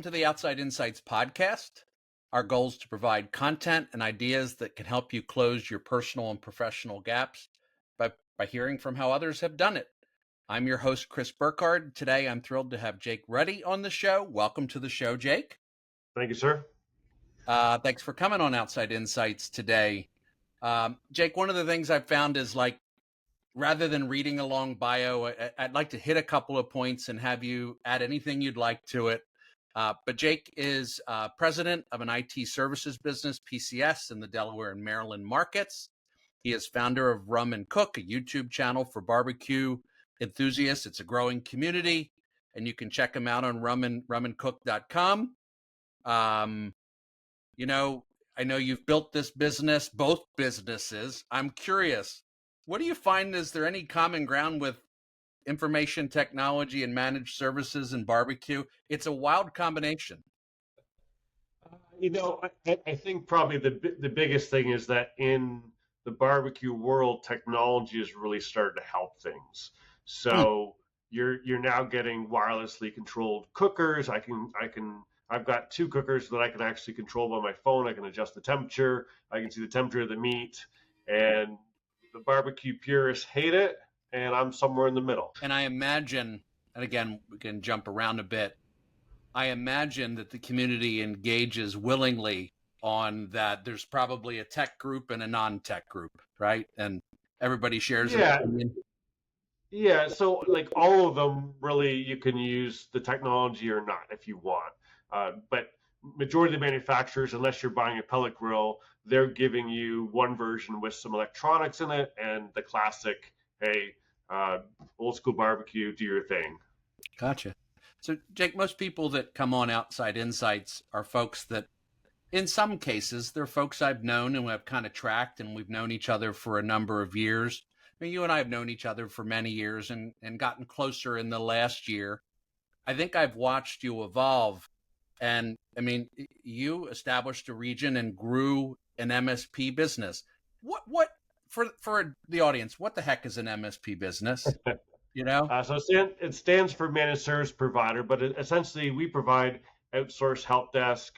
to the Outside Insights podcast. Our goal is to provide content and ideas that can help you close your personal and professional gaps by hearing from how others have done it. I'm your host, Chris Burkhardt. Today, I'm thrilled to have Jake Ruddy on the show. Welcome to the show, Jake. Thank you, sir. Thanks for coming on Outside Insights today. Jake, one of the things I've found is rather than reading a long bio, I'd like to hit a couple of points and have you add anything you'd like to it. But Jake is president of an IT services business, PCS, in the Delaware and Maryland markets. He is founder of Rum and Cook, a YouTube channel for barbecue enthusiasts. It's a growing community, and you can check him out on rumandcook.com. I know you've built this business, both businesses. I'm curious, what do you find? Is there any common ground with information technology and managed services and barbecue? It's a wild combination. I think probably the biggest thing is that in the barbecue world, technology has really started to help things. So you're now getting wirelessly controlled cookers. I've got two cookers that I can actually control by my phone. I can adjust the temperature. I can see the temperature of the meat, and the barbecue purists hate it, and I'm somewhere in the middle. And I imagine, and again, we can jump around a bit, I imagine that the community engages willingly on that. There's probably a tech group and a non-tech group, right? And everybody shares an opinion. Yeah, so like all of them, really, you can use the technology or not if you want. But majority of the manufacturers, unless you're buying a pellet grill, they're giving you one version with some electronics in it and the classic, hey, old school barbecue, do your thing. Gotcha. So, Jake, most people that come on Outside Insights are folks that, in some cases, they're folks I've known and have kind of tracked, and we've known each other for a number of years. I mean, you and I have known each other for many years and gotten closer in the last year. I think I've watched you evolve. And I mean, you established a region and grew an MSP business. What for the audience, what the heck is an MSP business? So it stands for managed service provider, but essentially we provide outsourced help desk,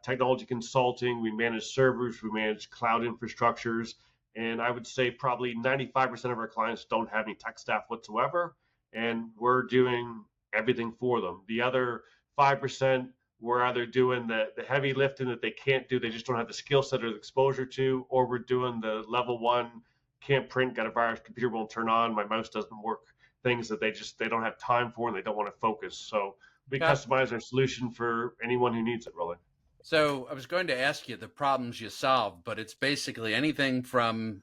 technology consulting. We manage servers, we manage cloud infrastructures, and I would say probably 95% of our clients don't have any tech staff whatsoever, and we're doing everything for them. The other 5%, we're either doing the heavy lifting that they can't do, they just don't have the skill set or the exposure to, or we're doing the level one, can't print, got a virus, computer won't turn on, my mouse doesn't work, things that they don't have time for and they don't want to focus. So we customize our solution for anyone who needs it, really. So I was going to ask you the problems you solve, but it's basically anything from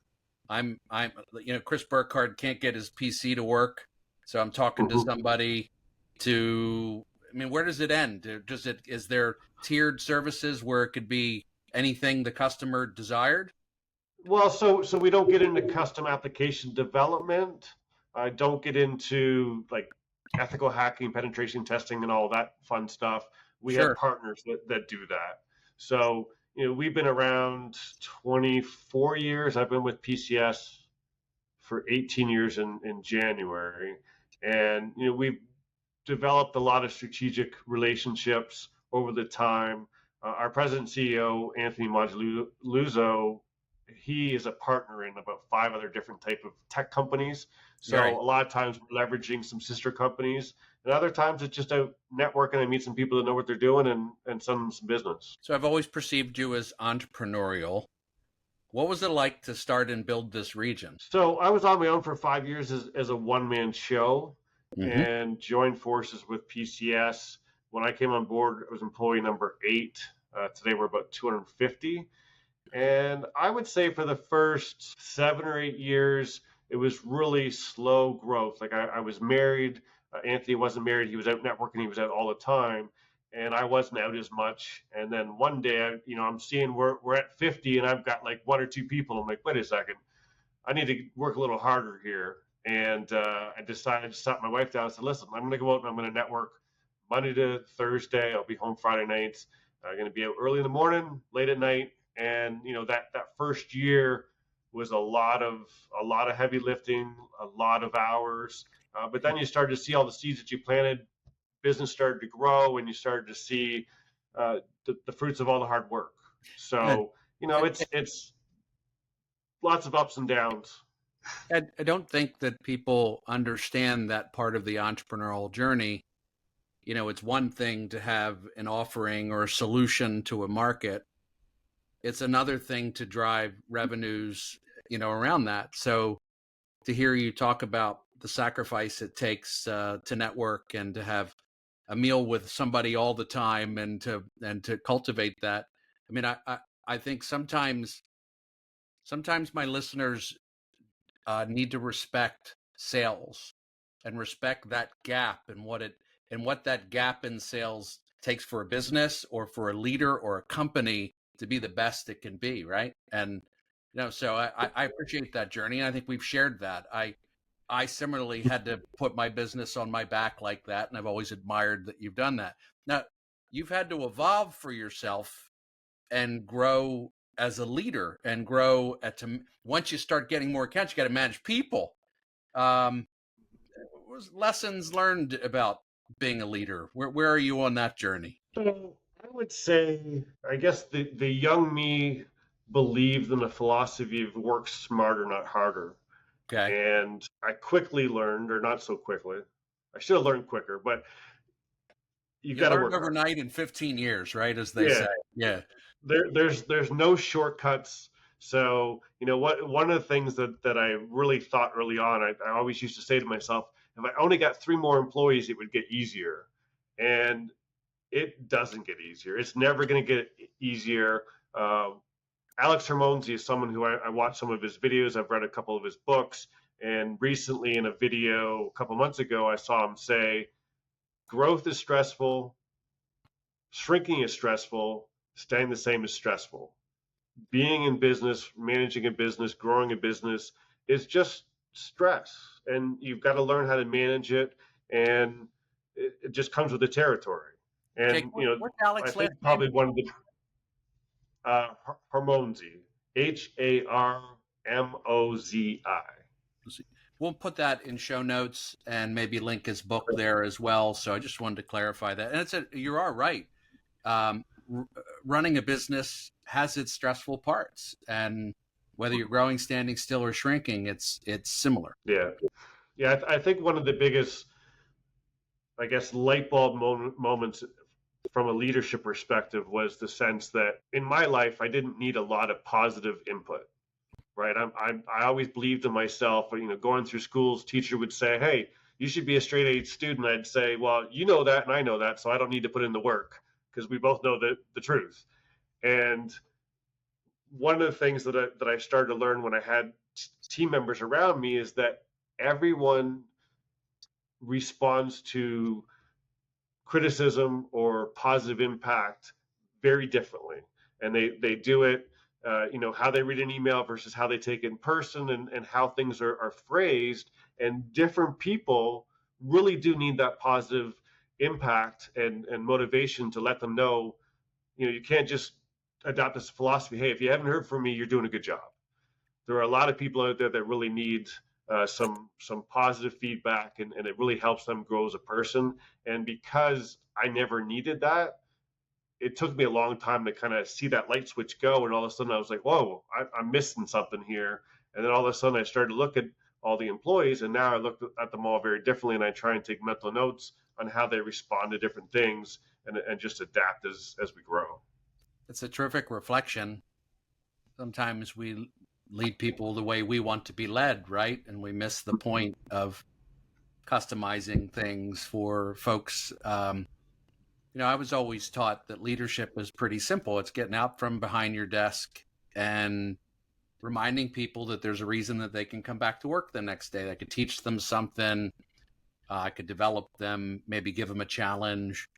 Chris Burkhardt can't get his PC to work, so I'm talking to somebody, to, I mean, where does it end? Is there tiered services where it could be anything the customer desired? Well, so we don't get into custom application development. I don't get into like ethical hacking, penetration testing, and all that fun stuff. We have partners that do that. So, we've been around 24 years. I've been with PCS for 18 years in January. And, we've developed a lot of strategic relationships over the time. Our president and CEO, Anthony Mongeluzzo, he is a partner in about 5 other different type of tech companies. So a lot of times we're leveraging some sister companies, and other times it's just out networking and meet some people that know what they're doing and send them some business. So I've always perceived you as entrepreneurial. What was it like to start and build this region? So I was on my own for 5 years as a one-man show and joined forces with PCS. When I came on board, I was employee number 8. Today we're about 250. And I would say for the first 7 or 8 years, it was really slow growth. Like I was married. Anthony wasn't married. He was out networking. He was out all the time. And I wasn't out as much. And then one day, I'm seeing we're at 50 and I've got like 1 or 2 people. I'm like, wait a second. I need to work a little harder here. And I decided to sat my wife down and said, listen, I'm going to go out and I'm going to network Monday to Thursday. I'll be home Friday nights. I'm going to be out early in the morning, late at night. And, that first year was a lot of heavy lifting, a lot of hours. But then you started to see all the seeds that you planted business started to grow and you started to see the fruits of all the hard work. Good. So, it's lots of ups and downs. I don't think that people understand that part of the entrepreneurial journey. It's one thing to have an offering or a solution to a market. It's another thing to drive revenues, around that. So to hear you talk about the sacrifice it takes to network and to have a meal with somebody all the time and to cultivate that. I mean, I think sometimes my listeners need to respect sales and respect that gap and what that gap in sales takes for a business or for a leader or a company to be the best it can be, right? And so I appreciate that journey, and I think we've shared that. I similarly had to put my business on my back like that, and I've always admired that you've done that. Now, you've had to evolve for yourself and grow as a leader and grow once you start getting more accounts, you got to manage people. Lessons learned about being a leader? Where are you on that journey? So I would say, I guess the young me believed in the philosophy of work smarter, not harder. Okay. And I quickly learned, or not so quickly, I should have learned quicker, but you You got to learned work hard. overnight in 15 years, right? As they Yeah, say. Yeah. there's no shortcuts. So one of the things that I really thought early on, I always used to say to myself, if I only got 3 more employees, it would get easier. And it doesn't get easier. It's never going to get easier. Alex Hermonzi is someone who I watched some of his videos. I've read a couple of his books. And recently in a video a couple months ago, I saw him say, growth is stressful, shrinking is stressful, staying the same is stressful. Being in business, managing a business, growing a business is just stress. And you've got to learn how to manage it. And it just comes with the territory. Jake, And, what's I Alex's last think name? probably one of the Harmonzi, Harmozi. We'll put that in show notes and maybe link his book there as well. So I just wanted to clarify that. And you are right. Um, Running a business has its stressful parts, and whether you're growing, standing still, or shrinking, it's similar. Yeah, yeah. I think one of the biggest, I guess, light bulb moments from a leadership perspective was the sense that in my life I didn't need a lot of positive input. Right, I always believed in myself. Going through schools, teacher would say, "Hey, you should be a straight A student." I'd say, "Well, you know that, and I know that, so I don't need to put in the work because we both know the truth." And one of the things that I started to learn when I had team members around me is that everyone responds to criticism or positive impact very differently, and they do it. How they read an email versus how they take it in person, and how things are phrased. And different people really do need that positive impact and motivation to let them know, you can't just adopt this philosophy. Hey, if you haven't heard from me, you're doing a good job. There are a lot of people out there that really need some positive feedback, and it really helps them grow as a person. And because I never needed that, it took me a long time to kind of see that light switch go. And all of a sudden I was like, whoa, I'm missing something here. And then all of a sudden I started to look at all the employees, and now I look at them all very differently, and I try and take mental notes on how they respond to different things, and just adapt as we grow. It's a terrific reflection. Sometimes we lead people the way we want to be led, right? And we miss the point of customizing things for folks. I was always taught that leadership is pretty simple. It's getting out from behind your desk and reminding people that there's a reason that they can come back to work the next day. I could teach them something. I could develop them, maybe give them a challenge,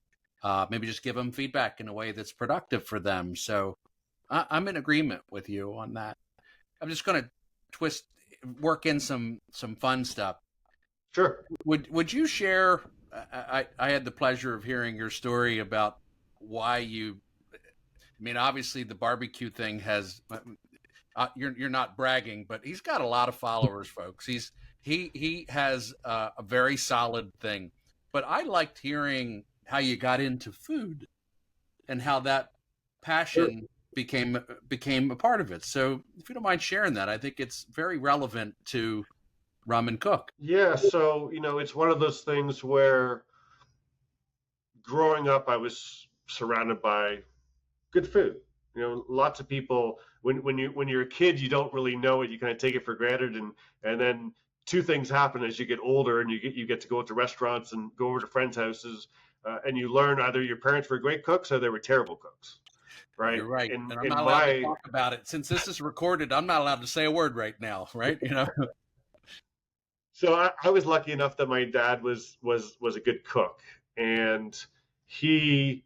maybe just give them feedback in a way that's productive for them. So I'm in agreement with you on that. I'm just going to work in some fun stuff. Sure. Would you share? I had the pleasure of hearing your story about why you. I mean, obviously the barbecue thing has. You're not bragging, but he's got a lot of followers, folks. He has a very solid thing. but I liked hearing how you got into food and how that Sure. passion became a part of it. So if you don't mind sharing that, I think it's very relevant to Rum and Cook. Yeah, so it's one of those things where growing up, I was surrounded by good food. Lots of people when you're a kid, you don't really know it. You kind of take it for granted, and then two things happen as you get older, and you get to go to restaurants and go over to friends' houses, and you learn either your parents were great cooks or they were terrible cooks, right? You're right. In And I'm in not allowed to my talk about it. Since this is recorded, I'm not allowed to say a word right now, right? So I was lucky enough that my dad was a good cook, and he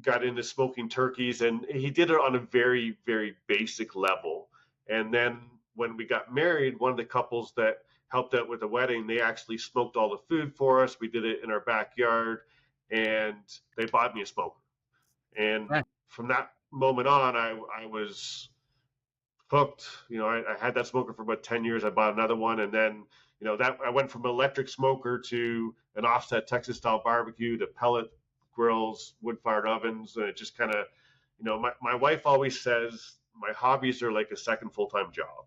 got into smoking turkeys, and he did it on a very, very basic level. And then when we got married, one of the couples that helped out with the wedding, they actually smoked all the food for us. We did it in our backyard, and they bought me a smoker. And Right. from that moment on, I was hooked. I had that smoker for about 10 years. I bought another one, and then that I went from an electric smoker to an offset Texas style barbecue to pellet grills, wood fired ovens, and it just kind of, my wife always says my hobbies are like a second full time job,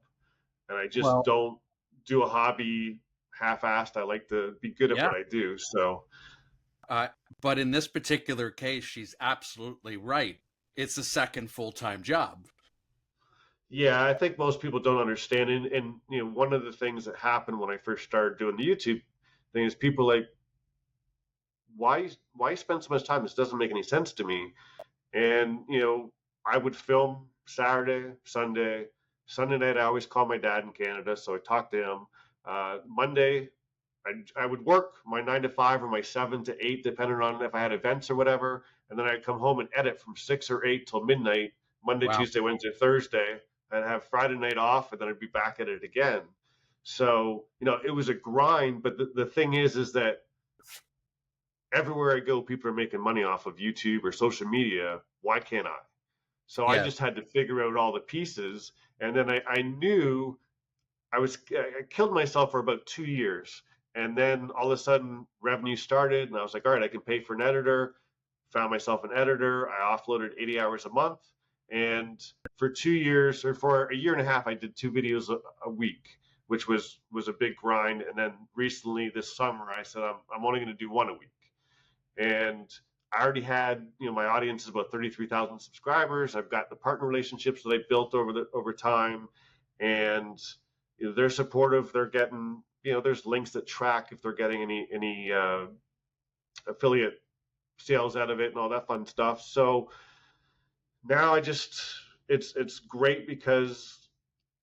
and I just Well, don't do a hobby half assed. I like to be good at yeah. what I do. So Uh, but in this particular case, she's absolutely right. It's a second full-time job. yeah, I think most people don't understand. And one of the things that happened when I first started doing the YouTube thing is people like, why spend so much time? This doesn't make any sense to me. And I would film Saturday, Sunday, Sunday night. I always call my dad in Canada, so I talked to him. Monday, I would work my 9 to 5 or my 7 to 8, depending on if I had events or whatever. And then I'd come home and edit from 6 or 8 till midnight, Monday, Wow. Tuesday, Wednesday, Thursday. I'd have Friday night off, and then I'd be back at it again. So it was a grind. But the thing is that everywhere I go, people are making money off of YouTube or social media. Why can't I? So I Yes. just had to figure out all the pieces. And then I knew I killed myself for about 2 years. And then all of a sudden revenue started, and I was like, all right, I can pay for an editor. Found myself an editor. I offloaded 80 hours a month. And for 2 years or for a year and a half, I did 2 videos a week, which was a big grind. And then recently this summer, I said, I'm only going to do one a week. And I already had, my audience is about 33,000 subscribers. I've got the partner relationships that I built over time, and they're supportive. They're getting, there's links that track if they're getting any affiliate sales out of it and all that fun stuff. So now it's great because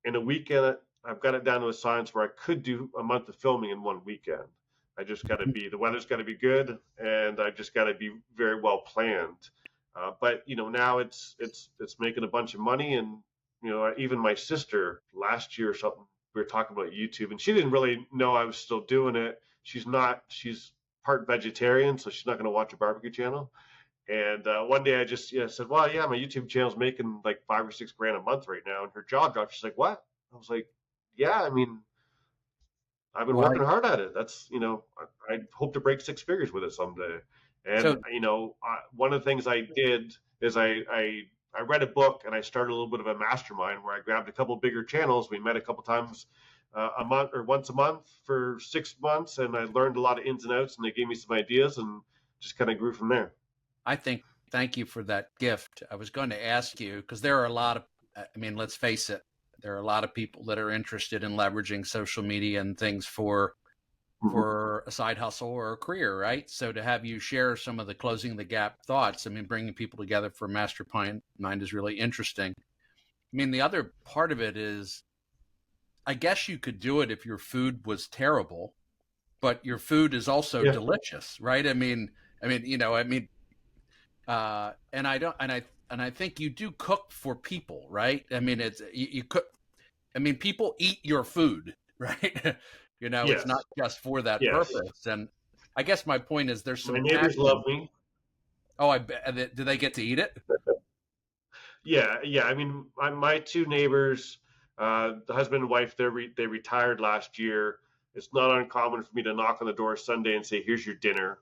in a weekend I've got it down to a science where I could do a month of filming in one weekend. I just got to be the weather's got to be good, and I just got to be very well planned. But now it's making a bunch of money, and even my sister last year or something, we were talking about YouTube, and she didn't really know I was still doing it. She's part vegetarian, so she's not going to watch a barbecue channel. And one day I just said, well, yeah, my YouTube channel's making like 5 or 6 grand a month right now. And her jaw dropped. She's like, what? I was like, yeah, I mean, I've been Well, working hard at it. That's, I hope to break 6 figures with it someday. so And, one of the things I did is I read a book, and I started a little bit of a mastermind where I grabbed a couple bigger channels. We met a couple times a month or once a month for 6 months. And I learned a lot of ins and outs, and they gave me some ideas and just kind of grew from there. I think, thank you for that gift. I was going to ask you, because there are a lot of, I mean, let's face it, there are a lot of people that are interested in leveraging social media and things for Mhm. a side hustle or a career, right? So to have you share some of the closing the gap thoughts, I mean, bringing people together for mastermind is really interesting. I mean, the other part of it is, I guess you could do it if your food was terrible, but your food is also Yeah. delicious, right? And I don't, and I think you do cook for people, right? I mean, you cook. I mean, people eat your food, right? It's not Yes. just for that Yes. purpose. And I guess my point is, there's My some neighbors love passion. me. Oh, I bet. Do they get to eat it? Yeah, yeah. I mean, my two neighbors, the husband and wife, they retired last year. It's not uncommon for me to knock on the door Sunday and say, "Here's your dinner."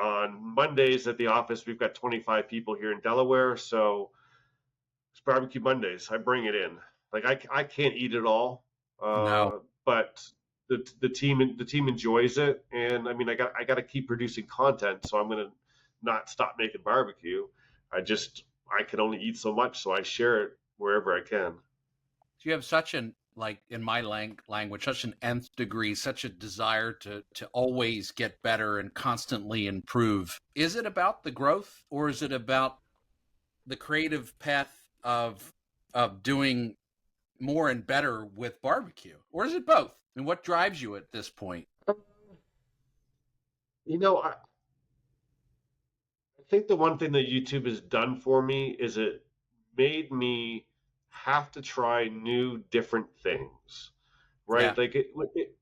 On Mondays at the office, we've got 25 people here in Delaware, so it's barbecue Mondays. I bring it in. Like I can't eat it all, No. but the team enjoys it, and I mean I got to keep producing content, so I'm gonna not stop making barbecue. I can only eat so much, so I share it wherever I can. You have such an, like in my language, such an nth degree, such a desire to always get better and constantly improve. Is it about the growth, or is it about the creative path of doing more and better with barbecue, or is it both? And what drives you at this point? I think the one thing that YouTube has done for me is it made me have to try new, different things, Yeah. right? Like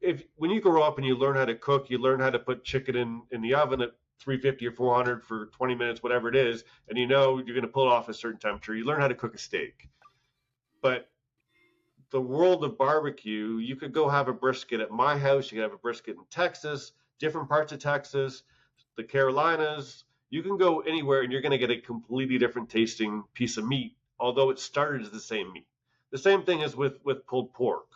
if when you grow up and you learn how to cook, you learn how to put chicken in the oven at 350 or 400 for 20 minutes, whatever it is, and you know you're going to pull it off a certain temperature. You learn how to cook a steak. But the world of barbecue, you could go have a brisket at my house. You could have a brisket in Texas, different parts of Texas, the Carolinas. You can go anywhere and you're going to get a completely different tasting piece of meat, although it started as the same meat. The same thing is with pulled pork,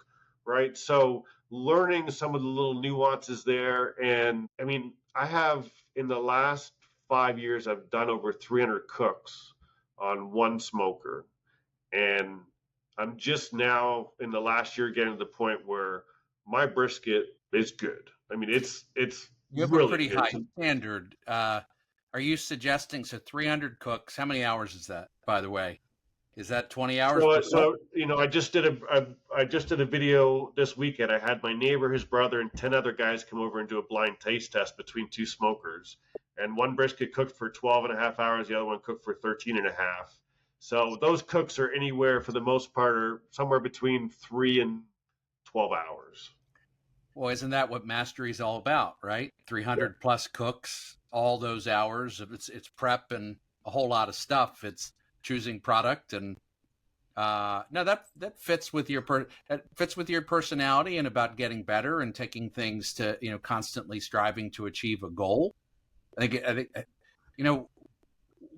right? So learning some of the little nuances there. And I mean, I have in the last 5 years, I've done over 300 cooks on one smoker. And I'm just now in the last year getting to the point where my brisket is good. I mean, it's You have a really pretty good. high standard. Are you suggesting, so 300 cooks? How many hours is that, by the way? Is that 20 hours So, per cook? so I just did I just did a video this weekend. I had my neighbor, his brother, and 10 other guys come over and do a blind taste test between two smokers. And one brisket cooked for 12 and a half hours. The other one cooked for 13 and a half. So those cooks are anywhere for the most part are somewhere between 3 and 12 hours. Well, isn't that what mastery is all about, right? 300 plus cooks, all those hours of it's prep and a whole lot of stuff. It's choosing product and no, that fits with that fits with your personality and about getting better and taking things to, constantly striving to achieve a goal. I think you know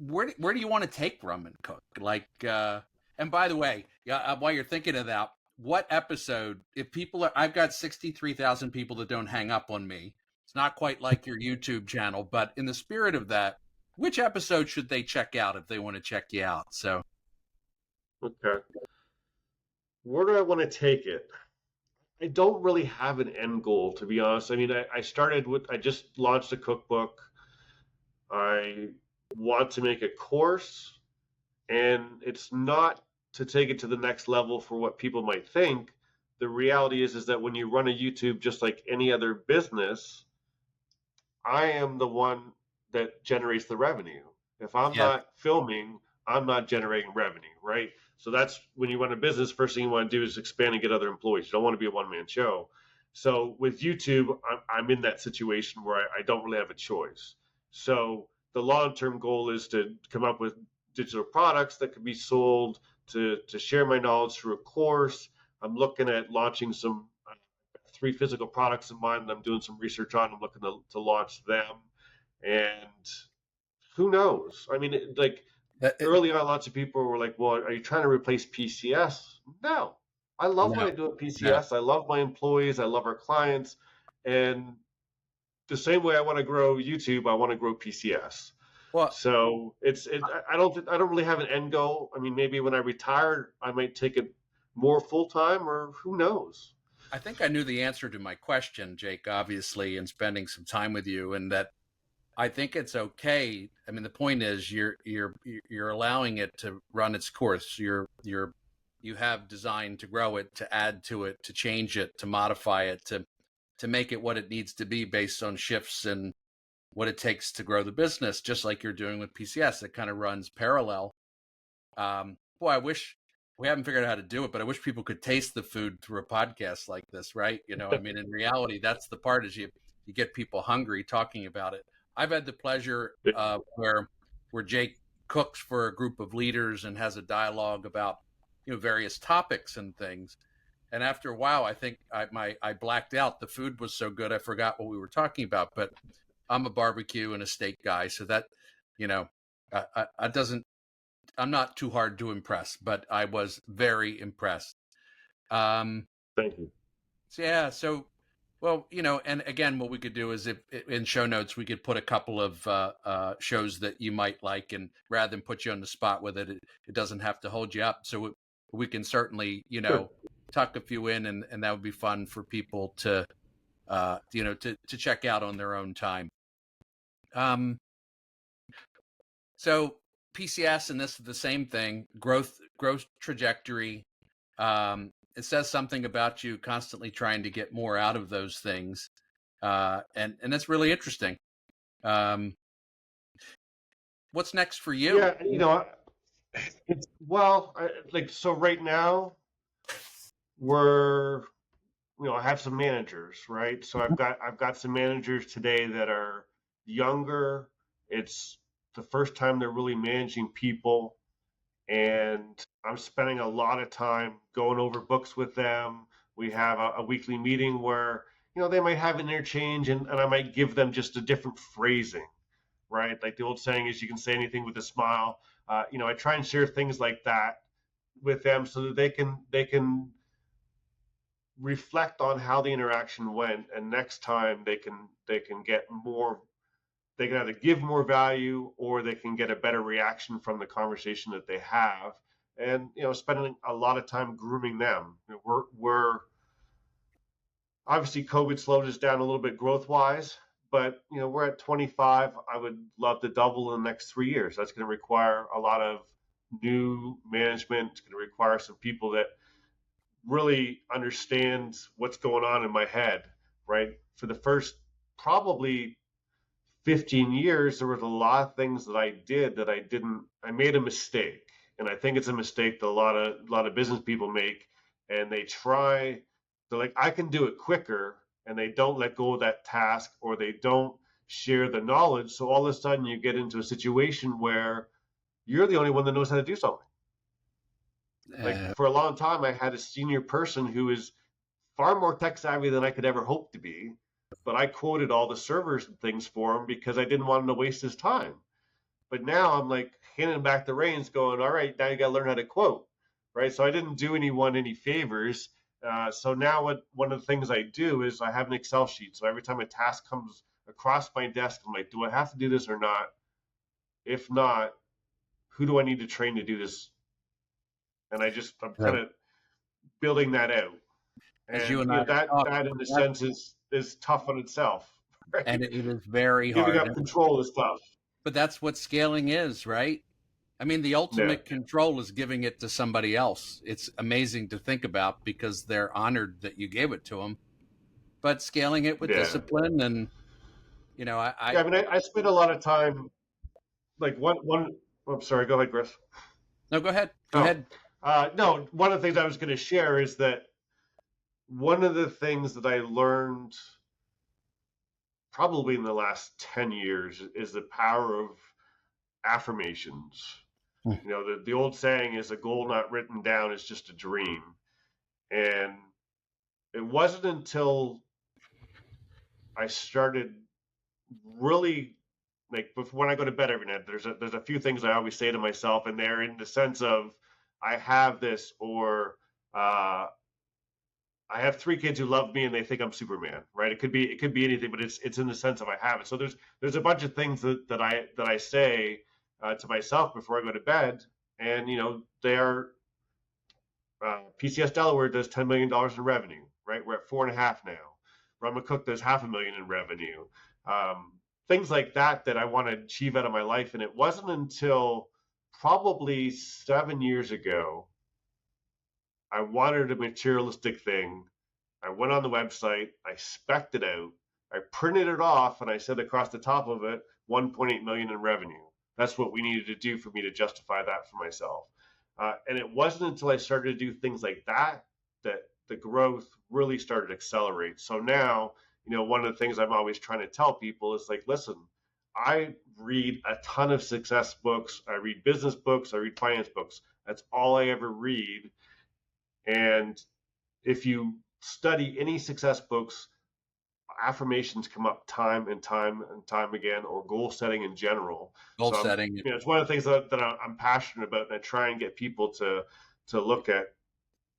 where do you want to take Rum and Cook? Like, and by the way, yeah, while you're thinking of that, what episode? If people are, I've got 63,000 people that don't hang up on me. It's not quite like your YouTube channel, but in the spirit of that, which episode should they check out if they want to check you out? So, Okay. Where do I want to take it? I don't really have an end goal, to be honest. I mean, I just launched a cookbook. I want to make a course, and it's not to take it to the next level for what people might think. The reality is that when you run a YouTube just like any other business, I am the one that generates the revenue. If I'm yeah. not filming, I'm not generating revenue, right? So that's when you run a business, first thing you want to do is expand and get other employees. You don't want to be a one man show. So with YouTube, I'm in that situation where I don't really have a choice. So the long term goal is to come up with digital products that can be sold, to share my knowledge through a course. I'm looking at launching some 3 physical products in mind that I'm doing some research on. I'm looking to launch them. And who knows? I mean, like early on, lots of people were like, well, are you trying to replace PCS? No. I love what No, I do at no. PCS. I love my employees. I love our clients. And the same way I want to grow YouTube, I want to grow PCS. Well, So I don't really have an end goal. I mean, maybe when I retire, I might take it more full time, or who knows? I think I knew the answer to my question, Jake, obviously, in spending some time with you, and that I think it's okay. I mean, the point is you're allowing it to run its course. You have designed to grow it, to add to it, to change it, to modify it, to make it what it needs to be based on shifts and what it takes to grow the business, just like you're doing with PCS. It kind of runs parallel. Boy, I wish we haven't figured out how to do it, but I wish people could taste the food through a podcast like this, right? I mean, in reality, that's the part is you get people hungry talking about it. I've had the pleasure where Jake cooks for a group of leaders and has a dialogue about various topics and things. And after a while, I think I blacked out. The food was so good, I forgot what we were talking about. But I'm a barbecue and a steak guy, so that, you know, I'm not too hard to impress, but I was very impressed. Um, Thank you. so yeah, so well, and again, what we could do is if in show notes we could put a couple of shows that you might like, and rather than put you on the spot with it, it doesn't have to hold you up. So we can certainly, Sure. tuck a few in, and that would be fun for people to, to check out on their own time. So PCS, and this is the same thing, growth trajectory. It says something about you constantly trying to get more out of those things. And that's really interesting. What's next for you? Yeah, so right now we're, I have some managers, right? So I've got some managers today that are younger. It's the first time they're really managing people, and I'm spending a lot of time going over books with them. We have a weekly meeting where, they might have an interchange, and I might give them just a different phrasing, right? Like the old saying is, you can say anything with a smile. I try and share things like that with them so that they can reflect on how the interaction went, and next time they can get more. They can either give more value, or they can get a better reaction from the conversation that they have. And spending a lot of time grooming them. We're obviously, COVID slowed us down a little bit growth wise, but we're at 25. I would love to double in the next 3 years. That's going to require a lot of new management. It's going to require some people that really understand what's going on in my head, right? For the first probably 15 years, there was a lot of things that I did that I made a mistake. And I think it's a mistake that a lot of business people make. And they're like, I can do it quicker. And they don't let go of that task, or they don't share the knowledge. So all of a sudden you get into a situation where you're the only one that knows how to do something. Like for a long time, I had a senior person who is far more tech savvy than I could ever hope to be, but I quoted all the servers and things for him because I didn't want him to waste his time. But now I'm like handing back the reins, going, all right, now you got to learn how to quote, right? So I didn't do anyone any favors. So now one of the things I do is I have an Excel sheet. So every time a task comes across my desk, I'm like, do I have to do this or not? If not, who do I need to train to do this? And I'm kind of building that out. As you And and I that in a sense is tough on itself, right? and it is very Giving hard. up control is tough. But that's what scaling is, right? I mean, the ultimate control is giving it to somebody else. It's amazing to think about because they're honored that you gave it to them. But scaling it with discipline, and I spend a lot of time, like one. I'm sorry. Go ahead, Chris. No, go ahead. Go ahead. No, one of the things I was going to share is that one of the things that I learned probably in the last 10 years is the power of affirmations. The old saying is, a goal not written down is just a dream. And it wasn't until I started really, like, when I go to bed every night, there's a few things I always say to myself, and they're in the sense of, I have this, or I have 3 kids who love me and they think I'm Superman, right? It could be anything, but it's in the sense of I have it. So there's a bunch of things that I say to myself before I go to bed, and they are PCS Delaware does $10 million in revenue, right? We're at 4.5 now. Rum and Cook does $500,000 in revenue. Things like that I want to achieve out of my life, and it wasn't until probably 7 years ago I wanted a materialistic thing. I went on the website, I spec'd it out, I printed it off, and I said across the top of it, 1.8 million in revenue. That's what we needed to do for me to justify that for myself. And it wasn't until I started to do things like that the growth really started to accelerate. So now, one of the things I'm always trying to tell people is like, listen, I read a ton of success books. I read business books. I read finance books. That's all I ever read. And if you study any success books, affirmations come up time and time and time again, or goal setting in general. Goal So setting. it's one of the things that I'm passionate about, and I try and get people to look at.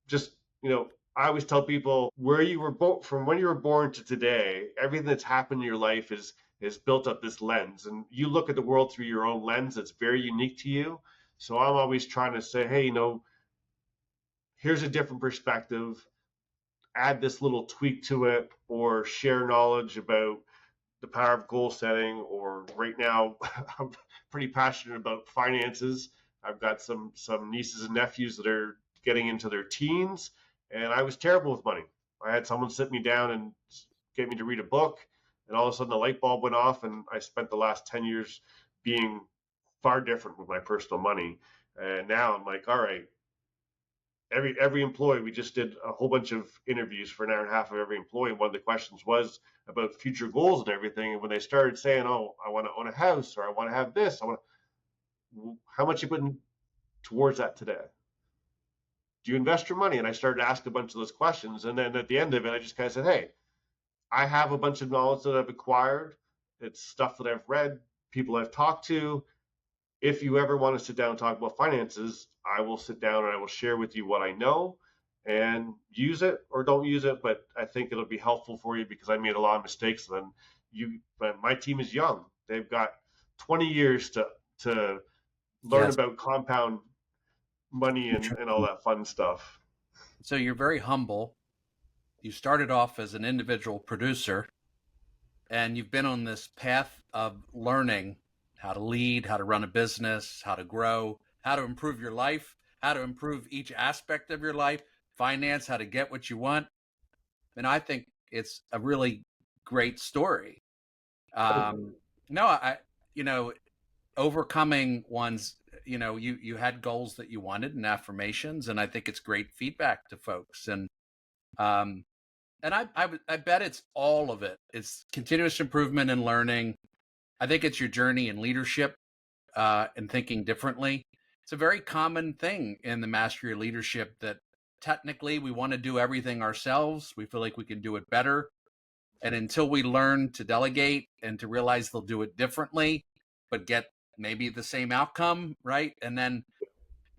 Just, I always tell people where you were born, from when you were born to today, everything that's happened in your life is built up this lens, and you look at the world through your own lens that's very unique to you. So I'm always trying to say, hey, here's a different perspective, add this little tweak to it, or share knowledge about the power of goal setting. Or right now, I'm pretty passionate about finances. I've got some nieces and nephews that are getting into their teens, and I was terrible with money. I had someone sit me down and get me to read a book, and all of a sudden the light bulb went off, and I spent the last 10 years being far different with my personal money. And now I'm like, all right, every employee, we just did a whole bunch of interviews for an hour and a half of every employee. One of the questions was about future goals and everything. And when they started saying, oh, I want to own a house, or I want to have this, how much you putting towards that today? Do you invest your money? And I started to ask a bunch of those questions. And then at the end of it, I just kind of said, hey, I have a bunch of knowledge that I've acquired. It's stuff that I've read, people I've talked to. If you ever want to sit down and talk about finances, I will sit down and I will share with you what I know, and use it or don't use it. But I think it'll be helpful for you, because I made a lot of mistakes. But my team is young. They've got 20 years to learn Yes. about compound money and all that fun stuff. So you're very humble. You started off as an individual producer, and you've been on this path of learning how to lead, how to run a business, how to grow, how to improve your life, how to improve each aspect of your life, finance, how to get what you want. And I think it's a really great story. No, overcoming one's, you had goals that you wanted and affirmations, and I think it's great feedback to folks. Um, and I bet it's all of it. It's continuous improvement and learning. I think it's your journey in leadership, and thinking differently. It's a very common thing in the mastery of leadership that technically we want to do everything ourselves. We feel like we can do it better. And until we learn to delegate and to realize they'll do it differently, but get maybe the same outcome, right? And then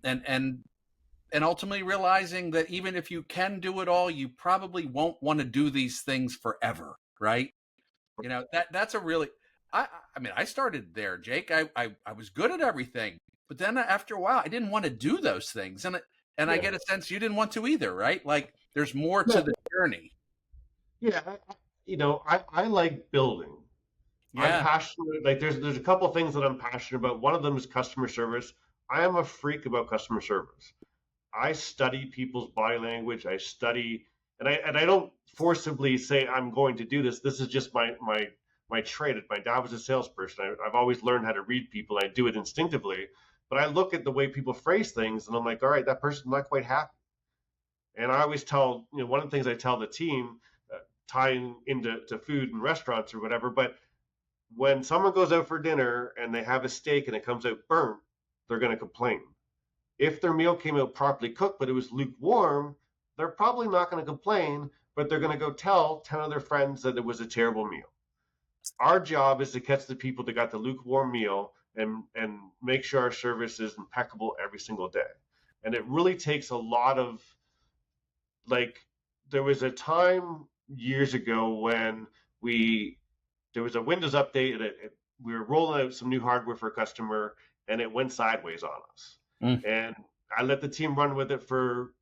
and ultimately realizing that even if you can do it all, you probably won't want to do these things forever, right? That's a really, I mean, I started there, Jake. I was good at everything, but then after a while, I didn't want to do those things, and I Yeah. get a sense you didn't want to either, right? Like there's more to No. the journey. Yeah. I like building. I'm Yeah. passionate. Like there's a couple of things that I'm passionate about. One of them is customer service. I am a freak about customer service. I study people's body language. I study, and I don't forcibly say I'm going to do this. This is just my trade. My dad was a salesperson. I've always learned how to read people. I do it instinctively. But I look at the way people phrase things, and I'm like, all right, that person's not quite happy. And I always tell, one of the things I tell the team, tying into food and restaurants or whatever, but when someone goes out for dinner and they have a steak and it comes out burnt, they're going to complain. If their meal came out properly cooked, but it was lukewarm, they're probably not going to complain, but they're going to go tell 10 of their friends that it was a terrible meal. Our job is to catch the people that got the lukewarm meal and make sure our service is impeccable every single day. And it really takes a lot of, like, there was a time years ago when there was a Windows update, and we were rolling out some new hardware for a customer, and it went sideways on us. Mm. And I let the team run with it for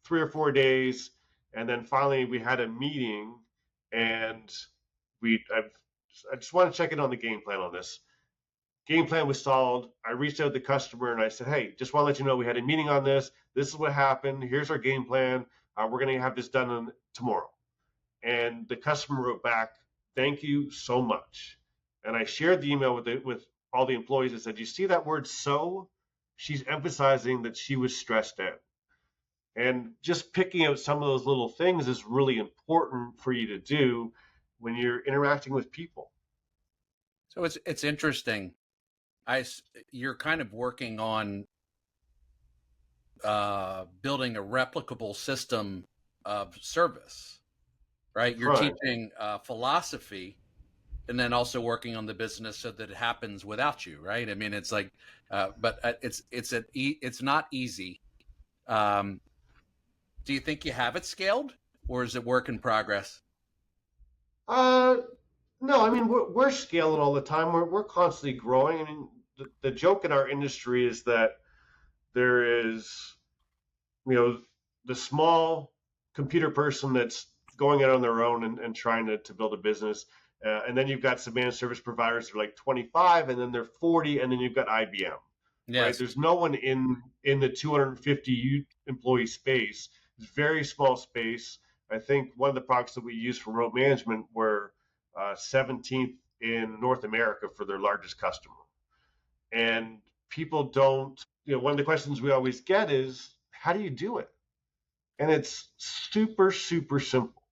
3 or 4 days, and then finally we had a meeting, and I just want to check in on the game plan on this. Game plan was solid. I reached out to the customer and I said, hey, just want to let you know we had a meeting on this. This is what happened. Here's our game plan. We're going to have this done tomorrow. And the customer wrote back, thank you so much. And I shared the email with all the employees and said, you see that word so? She's emphasizing that she was stressed out. And just picking out some of those little things is really important for you to do when you're interacting with people. So it's interesting. You're kind of working on building a replicable system of service. right? You're Right. teaching philosophy and then also working on the business so that it happens without you, right? I mean, it's like, but it's not easy. Um, do you think you have it scaled, or is it work in progress? Uh, no, I mean we're scaling all the time. We're constantly growing. I mean, the joke in our industry is that there is, you know, the small computer person that's going out on their own and trying to build a business. And then you've got some managed service providers who are like 25, and then they're 40, and then you've got IBM, right? Yes. There's no one in the 250 employee space. It's a very small space. I think one of the products that we use for remote management were 17th in North America for their largest customer. And people don't, one of the questions we always get is, how do you do it? And it's super, super simple.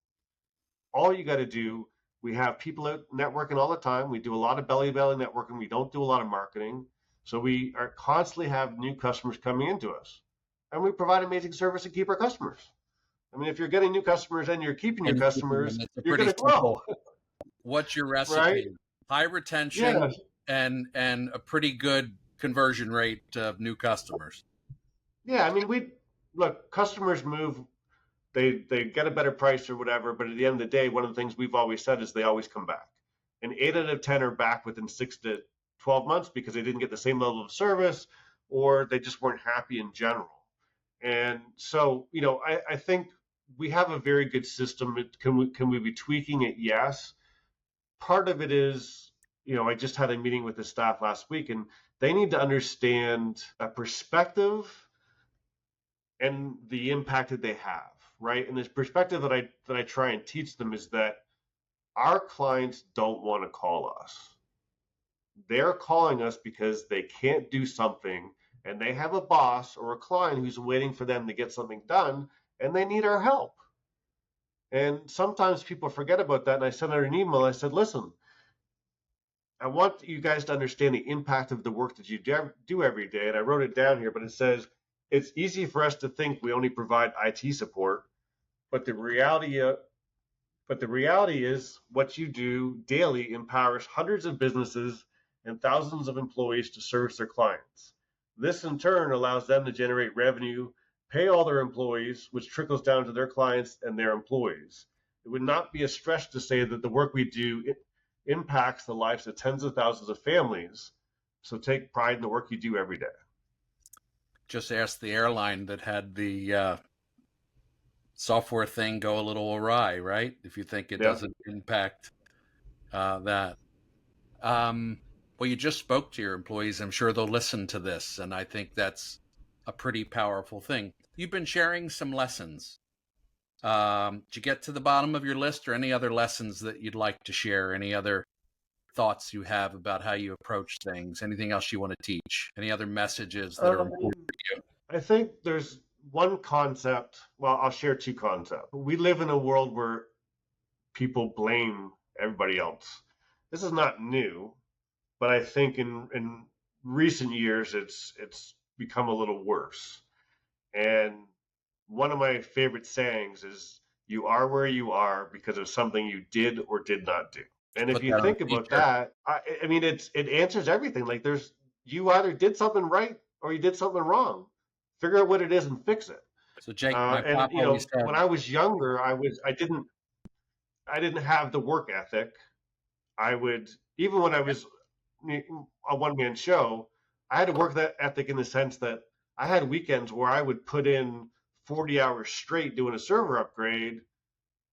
All you got to do, we have people out networking all the time. We do a lot of belly to belly networking. We don't do a lot of marketing. So we are constantly have new customers coming into us. And we provide amazing service and keep our customers. I mean, if you're getting new customers and you're keeping your And customers, it's a you're pretty going to grow, simple. What's your right? recipe? High retention Yeah. and a pretty good conversion rate of new customers. Yeah. I mean, look, customers move, they get a better price or whatever, but at the end of the day, one of the things we've always said is they always come back. And 8 out of 10 are back within 6 to 12 months because they didn't get the same level of service or they just weren't happy in general. And so, I think we have a very good system. Can we be tweaking it? Yes. Part of it is, I just had a meeting with the staff last week, and they need to understand a perspective and the impact that they have, right? And this perspective that I try and teach them is that our clients don't want to call us. They're calling us because they can't do something and they have a boss or a client who's waiting for them to get something done and they need our help. And sometimes people forget about that. And I sent out an email. I said, listen, I want you guys to understand the impact of the work that you do every day. And I wrote it down here, but it says, it's easy for us to think we only provide IT support, but the reality is what you do daily empowers hundreds of businesses and thousands of employees to service their clients. This in turn allows them to generate revenue, pay all their employees, which trickles down to their clients and their employees. It would not be a stretch to say that the work we do impacts the lives of tens of thousands of families. So take pride in the work you do every day. Just ask the airline that had the software thing go a little awry, right? If you think it Yeah. doesn't impact that. Well, you just spoke to your employees. I'm sure they'll listen to this. And I think that's a pretty powerful thing. You've been sharing some lessons. Did you get to the bottom of your list, or any other lessons that you'd like to share? Any other thoughts you have about how you approach things? Anything else you want to teach? Any other messages that are important to you? I think there's one concept. Well, I'll share two concepts. We live in a world where people blame everybody else. This is not new, but I think in recent years it's become a little worse. And one of my favorite sayings is, "You are where you are because of something you did or did not do." And if Put you that on think a about t-shirt. that, I mean, it answers everything. Like you either did something right or you did something wrong. Figure out what it is and fix it. So Jake, my And pop always when said, I was younger, I didn't have the work ethic. I would, even when I was a one man show, I had a work that ethic in the sense that I had weekends where I would put in 40 hours straight doing a server upgrade,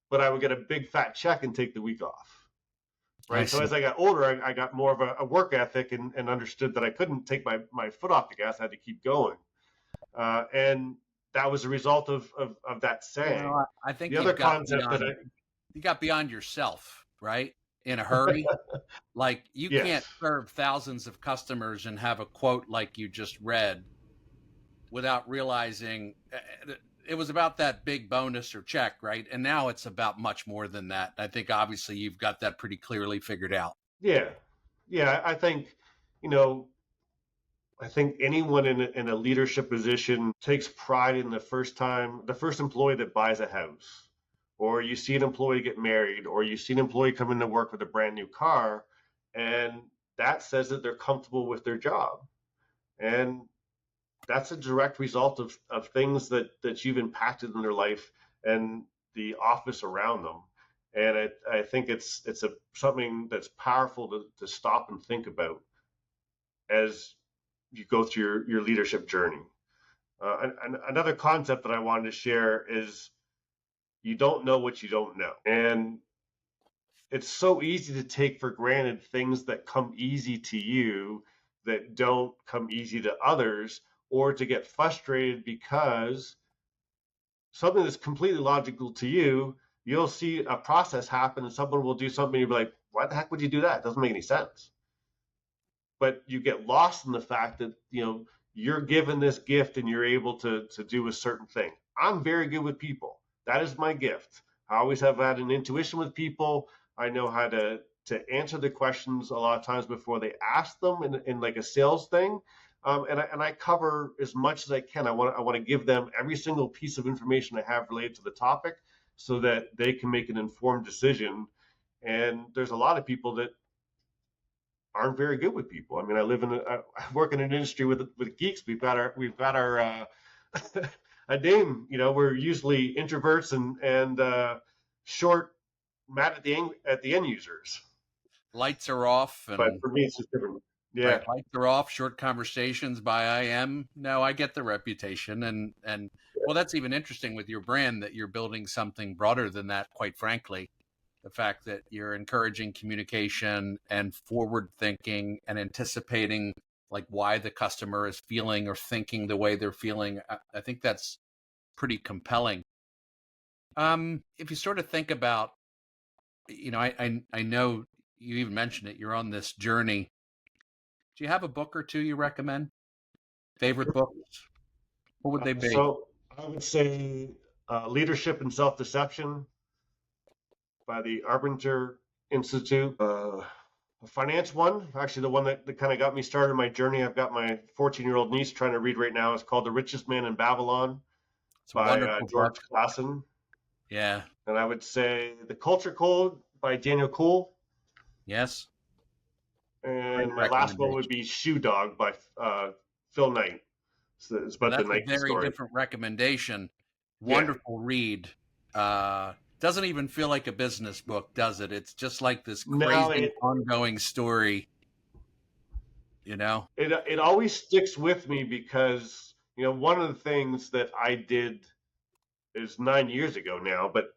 but I would get a big fat check and take the week off. I Right. So see. as I got older, I got more of a work ethic and understood that I couldn't take my foot off the gas. I had to keep going. And that was a result of that saying. Well, I The think other concept that you got beyond yourself, right? In a hurry. Like, you yes. can't serve thousands of customers and have a quote like you just read without realizing it was about that big bonus or check, right? And now it's about much more than that. I think obviously you've got that pretty clearly figured out. Yeah. Yeah. You know, I think anyone in a leadership position takes pride in the first employee that buys a house or you see an employee get married, or you see an employee come into work with a brand new car, and that says that they're comfortable with their job. And that's a direct result of things that you've impacted in their life and the office around them. And I think it's something that's powerful to stop and think about as you go through your leadership journey. And another concept that I wanted to share is you don't know what you don't know. And it's so easy to take for granted things that come easy to you that don't come easy to others, or to get frustrated because something that's completely logical to you, you'll see a process happen and someone will do something, you'll be like, why the heck would you do that? It doesn't make any sense. But you get lost in the fact that, you're given this gift and you're able to do a certain thing. I'm very good with people. That is my gift. I always have had an intuition with people. I know how to answer the questions a lot of times before they ask them in like a sales thing. And I cover as much as I can. I want to give them every single piece of information I have related to the topic so that they can make an informed decision. And there's a lot of people that aren't very good with people. I mean, I work in an industry with geeks. We've got our a name. We're usually introverts and short, mad at the end users. Lights are off, But and for me, it's just different. Yeah. right, lights are off. Short conversations by IM. No, I get the reputation, and well, that's even interesting with your brand that you're building something broader than that. Quite frankly, the fact that you're encouraging communication and forward thinking and anticipating like why the customer is feeling or thinking the way they're feeling, I think that's pretty compelling. If you sort of think about, I know you even mentioned it, you're on this journey. Do you have a book or two you recommend? Favorite books? What would they be? So I would say Leadership and Self-Deception by the Arbinger Institute. A finance one, actually the one that kind of got me started in my journey. I've got my 14-year-old niece trying to read right now. It's called The Richest Man in Babylon It's a by wonderful George book. Clason. Yeah. And I would say The Culture Code by Daniel Kuhl. Yes. Great And my last one would recommendation. be Shoe Dog by Phil Knight. It's Well, about the that's a Nike very story. different recommendation. Yeah. Wonderful read. Doesn't even feel like a business book, does it? It's just like this Now crazy ongoing story, it always sticks with me because one of the things that I did is 9 years ago now, but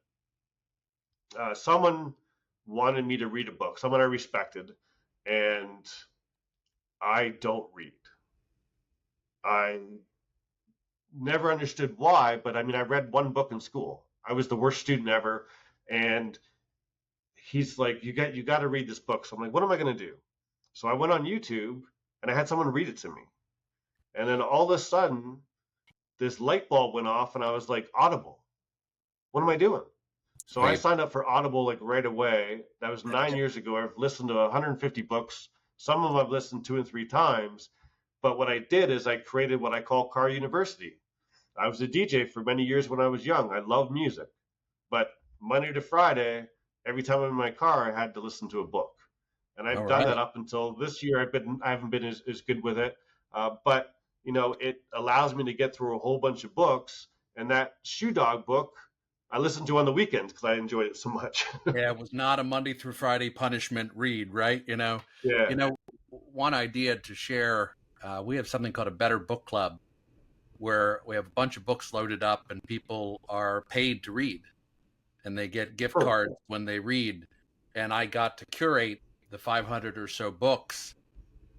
someone wanted me to read a book, someone I respected, and I don't read. I never understood why, but I mean, I read one book in school. I was the worst student ever, and he's like, you got to read this book. So I'm like, what am I going to do? So I went on YouTube and I had someone read it to me, and then all of a sudden, this light bulb went off, and I was like, Audible. What am I doing? So I Great. signed up for Audible like right away. That was 9 years ago. I've listened to 150 books. Some of them I've listened 2 and 3 times. But what I did is I created what I call Car University. I was a DJ for many years when I was young. I love music. But Monday to Friday, every time I'm in my car, I had to listen to a book. And All I've done that right. up until this year. I haven't been as good with it. But it allows me to get through a whole bunch of books. And that Shoe Dog book, I listened to on the weekends because I enjoyed it so much. Yeah, it was not a Monday through Friday punishment read, right? Yeah. One idea to share. We have something called a Better Book Club, where we have a bunch of books loaded up, and people are paid to read, and they get gift Huh. cards when they read. And I got to curate the 500 or so books,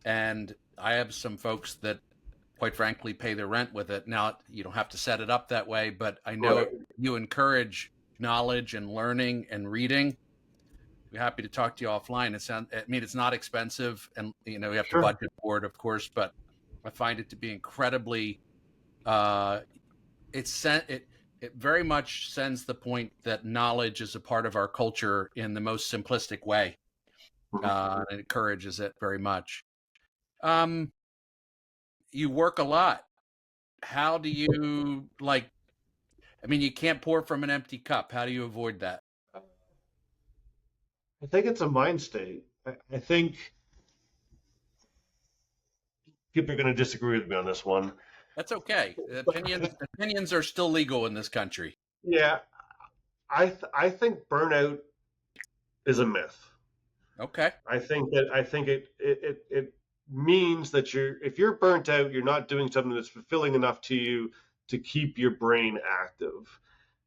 and I have some folks that, quite frankly, pay their rent with it. Now, you don't have to set it up that way, but I know Right. you encourage knowledge and learning and reading. We're happy to talk to you offline. It's not expensive, and we have to Sure. budget for it, of course, but I find it to be incredibly. Uh, it very much sends the point that knowledge is a part of our culture in the most simplistic way, Mhm. and it encourages it very much. Um, you work a lot. How do you like? I mean, you can't pour from an empty cup. How do you avoid that? I think it's a mind state. I think people are going to disagree with me on this one. That's okay. Opinions are still legal in this country. Yeah, I think burnout is a myth. Okay. I think it means that if you're burnt out, you're not doing something that's fulfilling enough to you to keep your brain active.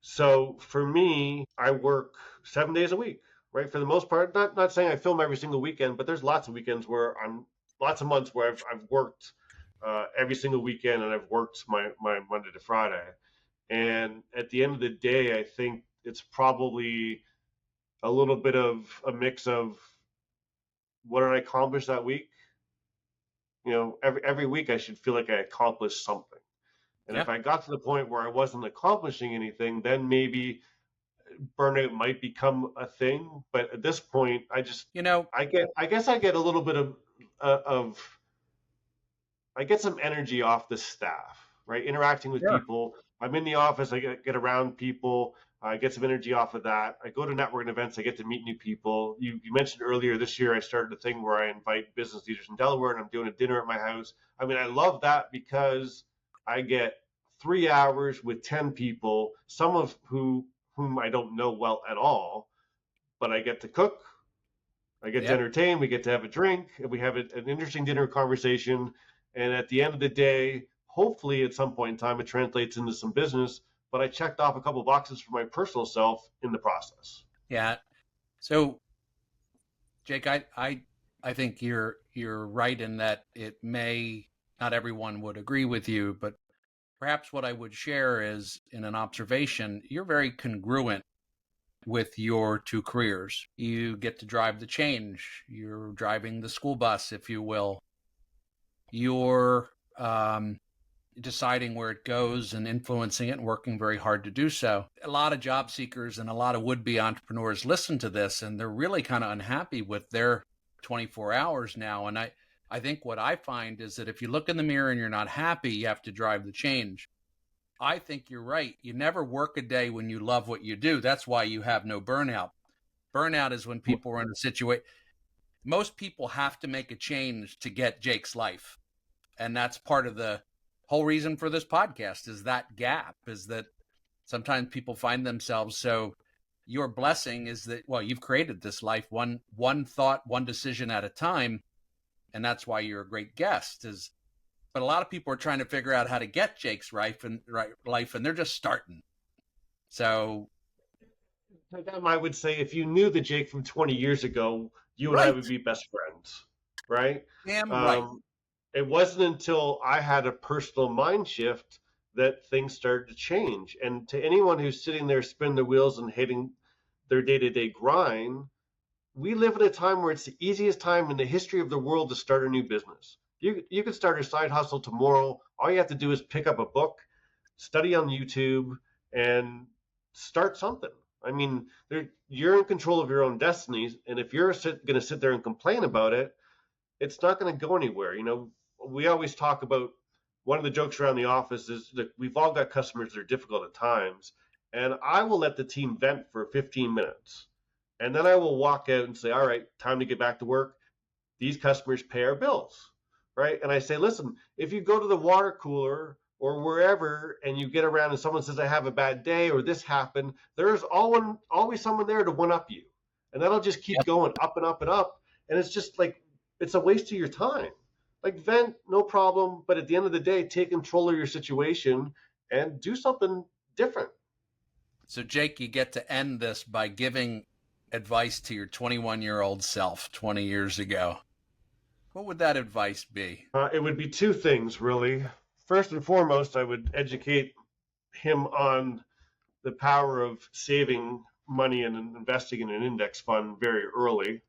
So for me, I work 7 days a week, right? For the most part, not saying I film every single weekend, but there's lots of weekends where lots of months where I've worked every single weekend, and I've worked my Monday to Friday. And at the end of the day, I think it's probably a little bit of a mix of what did I accomplish that week? Every week I should feel like I accomplished something. And Yeah. if I got to the point where I wasn't accomplishing anything, then maybe burnout might become a thing. But at this point, You know, I guess I get a little bit of I get some energy off the staff, right? Interacting with sure. people. I'm in the office. I get around people. I get some energy off of that. I go to networking events. I get to meet new people. You mentioned earlier this year I started a thing where I invite business leaders in Delaware, and I'm doing a dinner at my house. I mean, I love that because I get 3 hours with 10 people, some of whom I don't know well at all, but I get to cook. I get to Yep. entertain. We get to have a drink. And we have an interesting dinner conversation. And at the end of the day, hopefully at some point in time, it translates into some business. But I checked off a couple of boxes for my personal self in the process. Yeah. So, Jake, I think you're right in that it may not everyone would agree with you, but perhaps what I would share is in an observation, you're very congruent with your two careers. You get to drive the change. You're driving the school bus, if you will. You're deciding where it goes and influencing it and working very hard to do so. A lot of job seekers and a lot of would-be entrepreneurs listen to this and they're really kind of unhappy with their 24 hours now. And I think what I find is that if you look in the mirror and you're not happy, you have to drive the change. I think you're right. You never work a day when you love what you do. That's why you have no burnout. Burnout is when people are in a situation. Most people have to make a change to get Jake's life. And that's part of the whole reason for this podcast is that gap is that sometimes people find themselves. So your blessing is that, well, you've created this life one thought, one decision at a time. And that's why you're a great guest is, but a lot of people are trying to figure out how to get Jake's life and they're just starting. So I would say if you knew the Jake from 20 years ago, you and I right. would be best friends, right? Damn right. Um, it wasn't until I had a personal mind shift that things started to change. And to anyone who's sitting there spinning their wheels and hating their day-to-day grind, we live in a time where it's the easiest time in the history of the world to start a new business. You could start a side hustle tomorrow. All you have to do is pick up a book, study on YouTube, and start something. I mean, you're in control of your own destiny, and if you're going to sit there and complain about it, it's not going to go anywhere. We always talk about one of the jokes around the office is that we've all got customers that are difficult at times, and I will let the team vent for 15 minutes. And then I will walk out and say, all right, time to get back to work. These customers pay our bills, right? And I say, listen, if you go to the water cooler or wherever and you get around and someone says, I have a bad day or this happened, there's always someone there to one up you. And that'll just keep going up and up and up. And it's just like, it's a waste of your time. Like vent, no problem. But at the end of the day, take control of your situation and do something different. So Jake, you get to end this by giving advice to your 21-year-old self 20 years ago. What would that advice be? It would be two things, really. First and foremost, I would educate him on the power of saving money and investing in an index fund very early,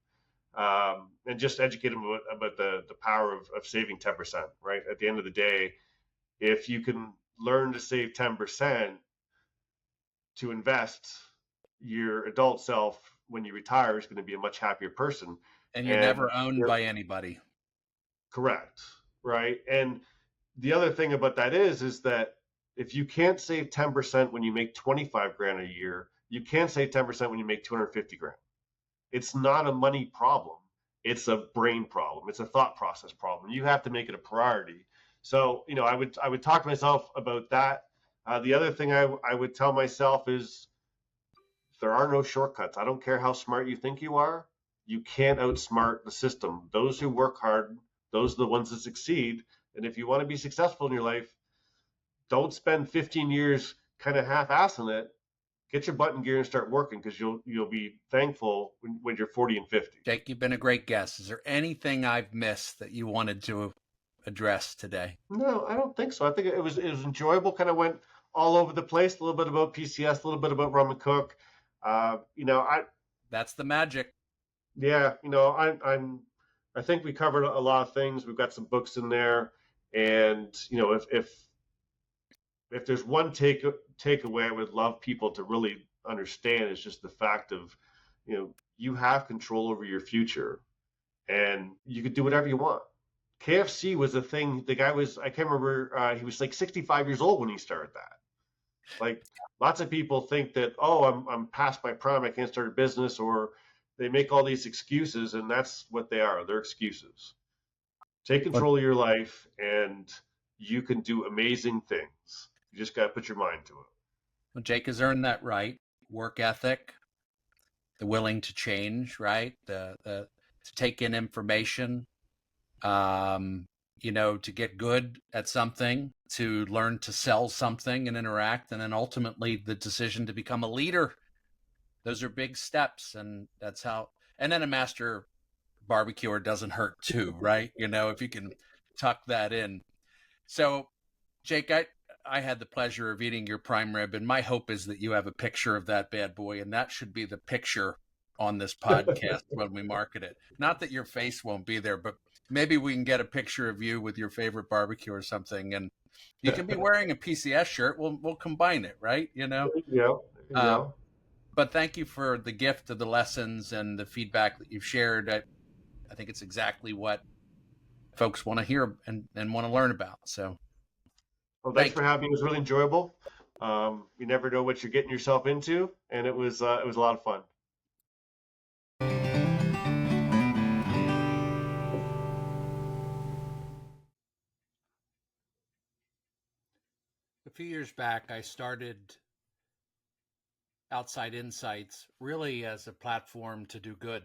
and just educate him about the power of saving 10%, right? At the end of the day, if you can learn to save 10% to invest, your adult self, when you retire, is going to be a much happier person. And you're And never owned by anybody. correct, right? And the other thing about that is that if you can't save 10% when you make 25 grand a year, you can't save 10% when you make 250 grand. It's not a money problem. It's a brain problem. It's a thought process problem. You have to make it a priority. So, I would talk to myself about that. The other thing I would tell myself is there are no shortcuts. I don't care how smart you think you are. You can't outsmart the system. Those who work hard, those are the ones that succeed. And if you want to be successful in your life, don't spend 15 years kind of half-assing it. Get your butt in gear and start working, because you'll be thankful when you're 40 and 50. Jake, you've been a great guest. Is there anything I've missed that you wanted to address today? No, I don't think so. I think it was enjoyable. Kind of went all over the place. A little bit about PCS, a little bit about Rum and Cook. That's the magic. Yeah, I think we covered a lot of things. We've got some books in there, and if there's one takeaway I would love people to really understand, is just the fact of, you have control over your future, and you could do whatever you want. KFC was a thing. The guy was, I can't remember, he was like 65 years old when he started that. Like, lots of people think that, oh, I'm past my prime, I can't start a business, or they make all these excuses, and that's what they are. They're excuses. Take control of your life, and you can do amazing things. You just got to put your mind to it. Well, Jake has earned that right. Work ethic, the willing to change, right? The to take in information, to get good at something, to learn to sell something and interact, and then ultimately the decision to become a leader. Those are big steps, and that's how. And then a master barbecuer doesn't hurt too, right? If you can tuck that in. So, Jake, I had the pleasure of eating your prime rib, and my hope is that you have a picture of that bad boy, and that should be the picture on this podcast when we market it. Not that your face won't be there, but maybe we can get a picture of you with your favorite barbecue or something, and you can be wearing a PCS shirt. We'll combine it, right? Yeah. But thank you for the gift of the lessons and the feedback that you've shared. I think it's exactly what folks want to hear and want to learn about. So, well, thanks for having me. It was really enjoyable. You never know what you're getting yourself into, and it was a lot of fun. A few years back, I started Outside Insights really as a platform to do good.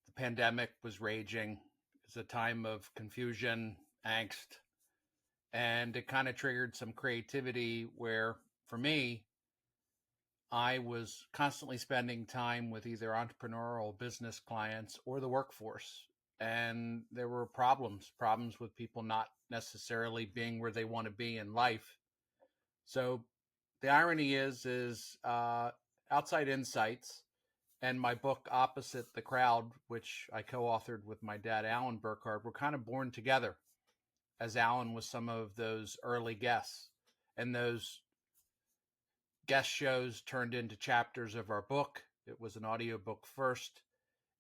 The pandemic was raging. It was a time of confusion, angst, and it kind of triggered some creativity where, for me, I was constantly spending time with either entrepreneurial business clients or the workforce. And there were problems with people not necessarily being where they want to be in life. So the irony is Outside Insights and my book Opposite the Crowd, which I co-authored with my dad, Alan Burkhardt, were kind of born together, as Alan was some of those early guests. And those guest shows turned into chapters of our book. It was an audiobook first.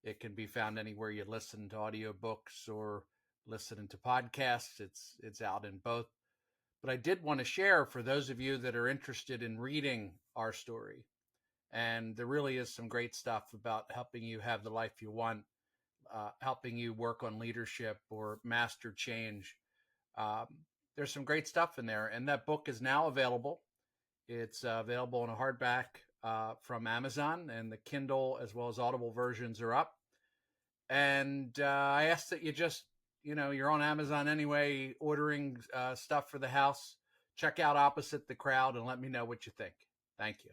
It can be found anywhere you listen to audiobooks or listen to podcasts. It's out in both. But I did want to share, for those of you that are interested in reading our story, and there really is some great stuff about helping you have the life you want, helping you work on leadership or master change. There's some great stuff in there, and that book is now available. It's available in a hardback from Amazon, and the Kindle as well as Audible versions are up. And I ask that you just, you're on Amazon anyway, ordering stuff for the house. Check out Opposite the Crowd and let me know what you think. Thank you.